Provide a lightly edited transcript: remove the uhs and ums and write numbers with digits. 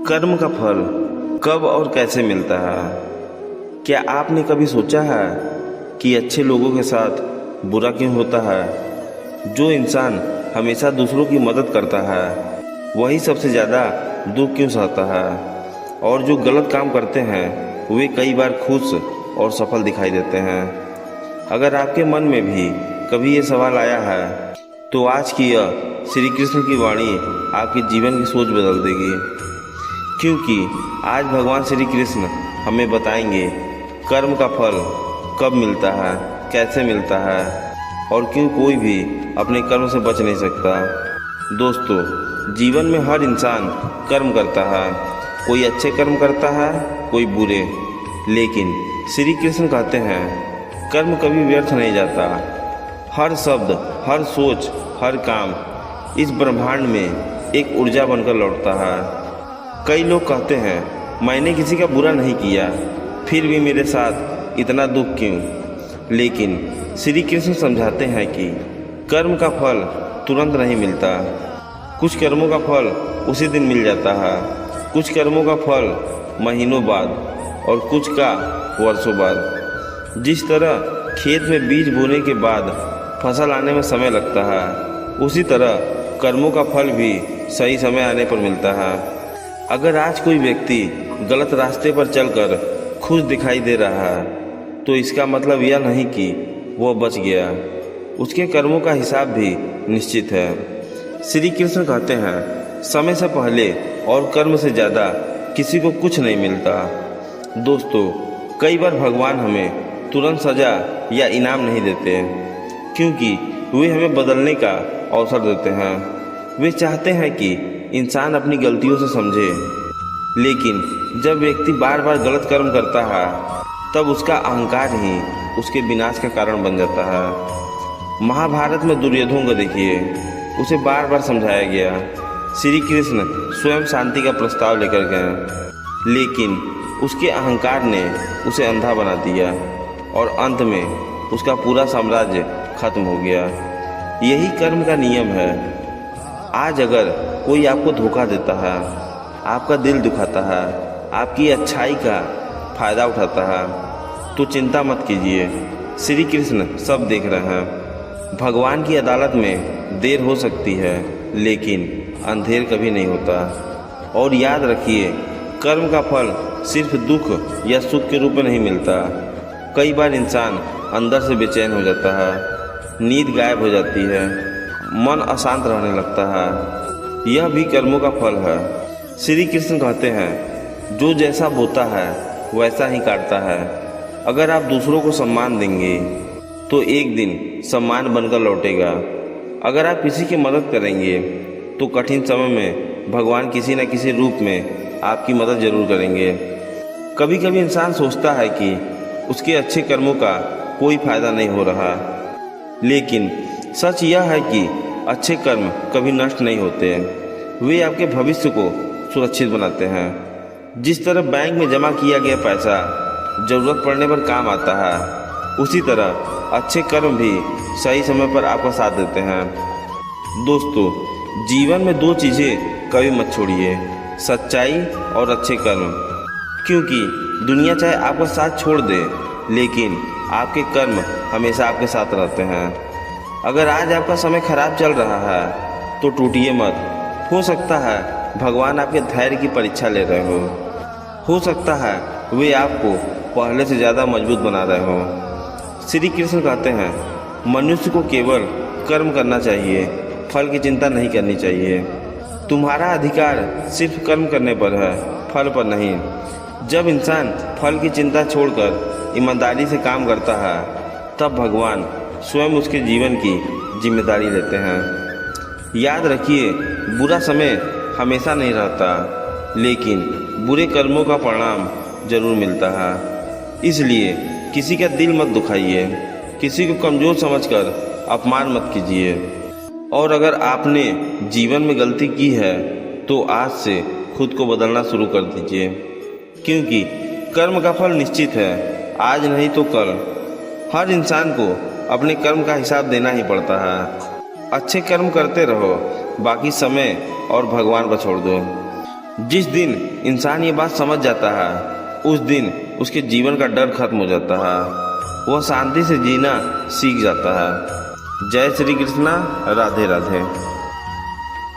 कर्म का फल कब और कैसे मिलता है? क्या आपने कभी सोचा है कि अच्छे लोगों के साथ बुरा क्यों होता है? जो इंसान हमेशा दूसरों की मदद करता है वही सबसे ज़्यादा दुख क्यों सहता है? और जो गलत काम करते हैं वे कई बार खुश और सफल दिखाई देते हैं। अगर आपके मन में भी कभी ये सवाल आया है तो आज की यह श्री कृष्ण की वाणी आपके जीवन की सोच बदल देगी। क्योंकि आज भगवान श्री कृष्ण हमें बताएंगे कर्म का फल कब मिलता है, कैसे मिलता है और क्यों कोई भी अपने कर्म से बच नहीं सकता। दोस्तों, जीवन में हर इंसान कर्म करता है, कोई अच्छे कर्म करता है, कोई बुरे। लेकिन श्री कृष्ण कहते हैं कर्म कभी व्यर्थ नहीं जाता। हर शब्द, हर सोच, हर काम इस ब्रह्मांड में एक ऊर्जा बनकर लौटता है। कई लोग कहते हैं मैंने किसी का बुरा नहीं किया, फिर भी मेरे साथ इतना दुख क्यों? लेकिन श्री कृष्ण समझाते हैं कि कर्म का फल तुरंत नहीं मिलता। कुछ कर्मों का फल उसी दिन मिल जाता है, कुछ कर्मों का फल महीनों बाद और कुछ का वर्षों बाद। जिस तरह खेत में बीज बोने के बाद फसल आने में समय लगता है, उसी तरह कर्मों का फल भी सही समय आने पर मिलता है। अगर आज कोई व्यक्ति गलत रास्ते पर चलकर खुश दिखाई दे रहा है तो इसका मतलब यह नहीं कि वह बच गया, उसके कर्मों का हिसाब भी निश्चित है। श्री कृष्ण कहते हैं समय से पहले और कर्म से ज़्यादा किसी को कुछ नहीं मिलता। दोस्तों, कई बार भगवान हमें तुरंत सज़ा या इनाम नहीं देते, क्योंकि वे हमें बदलने का अवसर देते हैं। वे चाहते हैं कि इंसान अपनी गलतियों से समझे। लेकिन जब व्यक्ति बार बार गलत कर्म करता है तब उसका अहंकार ही उसके विनाश का कारण बन जाता है। महाभारत में दुर्योधन को देखिए, उसे बार बार समझाया गया। श्री कृष्ण स्वयं शांति का प्रस्ताव लेकर गए, लेकिन उसके अहंकार ने उसे अंधा बना दिया और अंत में उसका पूरा साम्राज्य खत्म हो गया। यही कर्म का नियम है। आज अगर कोई आपको धोखा देता है, आपका दिल दुखाता है, आपकी अच्छाई का फायदा उठाता है, तो चिंता मत कीजिए, श्री कृष्ण सब देख रहे हैं। भगवान की अदालत में देर हो सकती है, लेकिन अंधेर कभी नहीं होता। और याद रखिए, कर्म का फल सिर्फ दुख या सुख के रूप में नहीं मिलता। कई बार इंसान अंदर से बेचैन हो जाता है, नींद गायब हो जाती है, मन अशांत रहने लगता है। यह भी कर्मों का फल है। श्री कृष्ण कहते हैं जो जैसा बोता है वैसा ही काटता है। अगर आप दूसरों को सम्मान देंगे तो एक दिन सम्मान बनकर लौटेगा। अगर आप किसी की मदद करेंगे तो कठिन समय में भगवान किसी न किसी रूप में आपकी मदद जरूर करेंगे। कभी कभी इंसान सोचता है कि उसके अच्छे कर्मों का कोई फायदा नहीं हो रहा, लेकिन सच यह है कि अच्छे कर्म कभी नष्ट नहीं होते। वे आपके भविष्य को सुरक्षित बनाते हैं। जिस तरह बैंक में जमा किया गया पैसा जरूरत पड़ने पर काम आता है, उसी तरह अच्छे कर्म भी सही समय पर आपका साथ देते हैं। दोस्तों, जीवन में दो चीज़ें कभी मत छोड़िए, सच्चाई और अच्छे कर्म। क्योंकि दुनिया चाहे आपका साथ छोड़ दे, लेकिन आपके कर्म हमेशा आपके साथ रहते हैं। अगर आज आपका समय खराब चल रहा है तो टूटिए मत। हो सकता है भगवान आपके धैर्य की परीक्षा ले रहे हो सकता है वे आपको पहले से ज़्यादा मजबूत बना रहे हो। श्री कृष्ण कहते हैं मनुष्य को केवल कर्म करना चाहिए, फल की चिंता नहीं करनी चाहिए। तुम्हारा अधिकार सिर्फ कर्म करने पर है, फल पर नहीं। जब इंसान फल की चिंता छोड़कर ईमानदारी से काम करता है तब भगवान स्वयं उसके जीवन की जिम्मेदारी लेते हैं। याद रखिए, बुरा समय हमेशा नहीं रहता, लेकिन बुरे कर्मों का परिणाम जरूर मिलता है। इसलिए किसी का दिल मत दुखाइए, किसी को कमज़ोर समझकर अपमान मत कीजिए। और अगर आपने जीवन में गलती की है तो आज से खुद को बदलना शुरू कर दीजिए, क्योंकि कर्म का फल निश्चित है, आज नहीं तो कल। हर इंसान को अपने कर्म का हिसाब देना ही पड़ता है। अच्छे कर्म करते रहो, बाकी समय और भगवान पर छोड़ दो। जिस दिन इंसान ये बात समझ जाता है उस दिन उसके जीवन का डर खत्म हो जाता है, वह शांति से जीना सीख जाता है। जय श्री कृष्णा, राधे राधे।